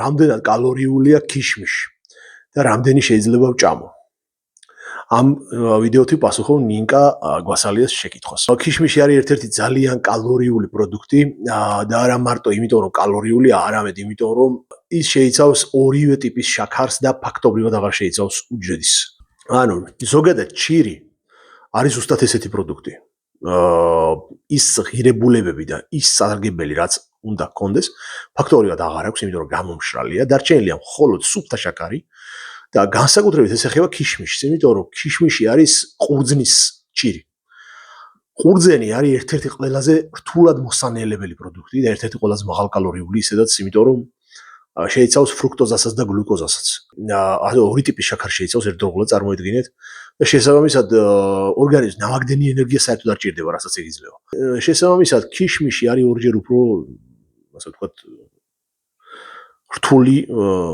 რამდენად კალორიულია ქიშმიში და რამდენი შეიძლება ვჭამო. Am ვიდეოთი პასუხობ ნინკა გვასალიას შეკითხვას. ქიშმიში არის ერთ-ერთი ძალიან კალორიული პროდუქტი და არა მარტო იმიტომ რომ კალორიულია, არამედ იმიტომ რომ ის შეიცავს ორივე ტიპის შაქარს და ფაქტობრივად აღარ შეიცავს უჯრედის. ანუ ზოგადად ჩირი არის უბრალოდ ესეთი პროდუქტი. ის ღირებულებები და ის სარგებელი რაც უნდა გქონდეს, ფაქტობრივად აღარ აქვს, იმიტომ რომ გამომშრალია, დარჩენილია მხოლოდ სუფთა შაქარი. და განსაკუთრებით ეს ეხება ქიშმიშს, იმიტომ რომ ქიშმიში არის ყურძნის ჩირი. ყურძენი არის ერთ-ერთი ყველაზე რთულად მოსანელებელი პროდუქტი და ერთ-ერთი ყველაზე მაღალკალორიული, ისედაც იმიტომ რომ შეიცავს ფრუქტოზასაც და გლუკოზასაც. ორი ტიპის შაქარი შეიცავს ერთდროულად წარმოიდგინეთ და შესაბამისად ორგანიზმს ნავაგდენი ენერგია საერთოდ არ ჭირდება, რასაც იძლევა. შესაბამისად ქიშმიში არის ორჯერ უფრო, ასე ვთქვათ, რთული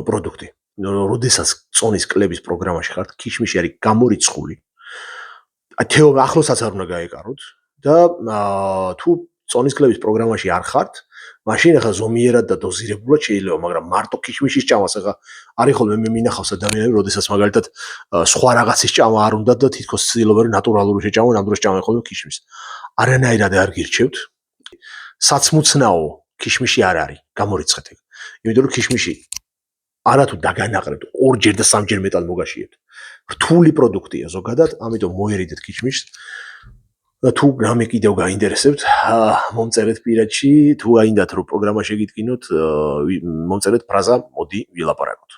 პროდუქტი. როდესაც წონის კლების პროგრამაში ხართ, ქიშმიში არის გამორიცხული. ახლოსაც არ უნდა გაეკაროთ და თუ წონის კლების პროგრამაში არ ხართ, მაშინ ახლა ზომიერად და დოზირებულად შეიძლება, მაგრამ მარტო ქიშმიშის ჭამას ახლა არის ხოლმე მე მინახავს ადამიანები, როდესაც მაგალითად სხვა რაღაცის ჭამა არ უნდა და თითქოს ცდილობენ ნატურალური შეჭამონ, ამ დროს ჭამენ ხოლმე ქიშმიშს. არანაირად არ გირჩევთ. საცმუცნაო ქიშმიში არ არის, გამორიცხეთ ეგ. იმიტომ რომ ქიშმიში არათუ დაგანაყრეთ, ორჯერ და სამჯერ მეტად მოგაშიებთ. რთული პროდუქტია ზოგადად, ამიტომ მოერიდეთ ქიშმიშს. და თუ რამე კიდევ გაინტერესებთ, მომწერეთ პირადში, თუ აინდათ რომ პროგრამა შეგიტკინოთ, მომწერეთ ფრაზა, მოდი ვილაპარაკოთ.